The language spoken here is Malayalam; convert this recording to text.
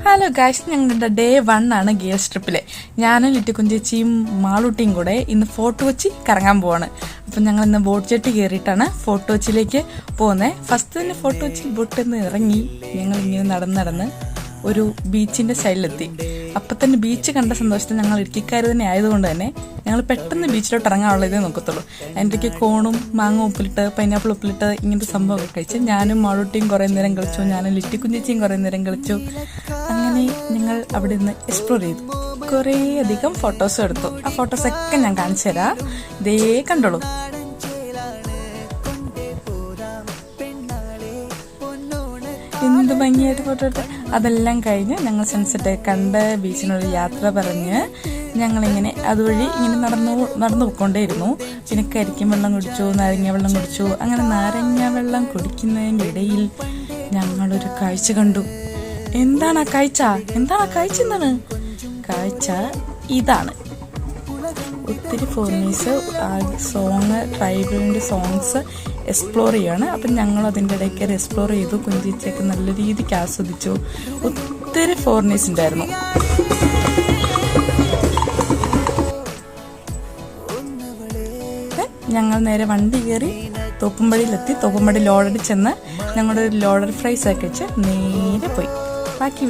ഹലോ ഗായ്സ്, ഞങ്ങളുടെ ഡേ 1 ആണ് ഗേൾസ് ട്രിപ്പിലെ. ഞാനും ലിറ്റിക്കുഞ്ചേച്ചിയും മാളൂട്ടിയും കൂടെ ഇന്ന് ഫോർട്ട് കൊച്ചി കറങ്ങാൻ പോവാണ്. അപ്പം ഞങ്ങൾ ഇന്ന് ബോട്ട് ജെട്ടി കയറിയിട്ടാണ് ഫോർട്ട് കൊച്ചിയിലേക്ക് പോകുന്നത്. ഫസ്റ്റ് തന്നെ ഫോർട്ട് കൊച്ചി ബോട്ടിൽ നിന്ന് ഇറങ്ങി ഞങ്ങൾ ഇങ്ങനെ നടന്ന് ഒരു ബീച്ചിൻ്റെ സൈഡിലെത്തി. അപ്പം തന്നെ ബീച്ച് കണ്ട സന്തോഷത്തിൽ ഞങ്ങൾ ഇടുക്കിക്കാർ തന്നെ ആയതുകൊണ്ട് തന്നെ ഞങ്ങൾ പെട്ടെന്ന് ബീച്ചിലോട്ട് ഇറങ്ങാനുള്ള ഇതേ നോക്കത്തുള്ളൂ. അതിൻ്റെയൊക്കെ കോണും മാങ്ങ ഉപ്പിലിട്ട് പൈനാപ്പിൾ ഉപ്പിലിട്ട് ഇങ്ങനത്തെ സംഭവമൊക്കെ കഴിച്ച് ഞാനും മാളൂട്ടിയും കുറേ നേരം കളിച്ചു, ഞാനും ലിറ്റിക്കുഞ്ചേച്ചിയും കുറേ നേരം കളിച്ചു. അങ്ങനെ ഞങ്ങൾ അവിടെ നിന്ന് എക്സ്പ്ലോർ ചെയ്തു, കുറേ അധികം ഫോട്ടോസും എടുത്തു. ആ ഫോട്ടോസൊക്കെ ഞാൻ കാണിച്ചു തരാം, ഇതേ കണ്ടോളൂ. എന്ത് ഭംഗിയായിട്ട് ഫോട്ടോ എടുത്ത്. അതെല്ലാം കഴിഞ്ഞ് ഞങ്ങൾ സൺസെറ്റ് കണ്ട് ബീച്ചിനൊരു യാത്ര പറഞ്ഞ് ഞങ്ങളിങ്ങനെ അതുവഴി ഇങ്ങനെ നടന്നു പോയിക്കൊണ്ടേയിരുന്നു. പിന്നെ കരിക്കും വെള്ളം കുടിച്ചു, നാരങ്ങ വെള്ളം കുടിച്ചു. അങ്ങനെ നാരങ്ങ വെള്ളം കുടിക്കുന്നതിൻ്റെ ഇടയിൽ ഞങ്ങളൊരു കാഴ്ച കണ്ടു. എന്താണ് ആ കാഴ്ച? എന്താണ് കാഴ്ച? ഇതാണ്. ഒത്തിരി ഫോറിനേഴ്സ് ട്രൈബലിൻ്റെ സോങ്സ് എക്സ്പ്ലോർ ചെയ്യാണ്. അപ്പം ഞങ്ങൾ അതിൻ്റെ ഇടയ്ക്ക് എക്സ്പ്ലോർ ചെയ്തു. കുഞ്ചേച്ചിയൊക്കെ നല്ല രീതിക്ക് ആസ്വദിച്ചു. ഒത്തിരി ഫോറിനേഴ്സ് ഉണ്ടായിരുന്നു. ഞങ്ങൾ നേരെ വണ്ടി കയറി തോപ്പുംപടിയിലെത്തി. തോപ്പുംപടി ലോഡഡ് ചെന്ന് ഞങ്ങളുടെ ലോഡഡ് ഫ്രൈസ് ഒക്കെ വെച്ച് നേരെ പോയി. ബാക്കി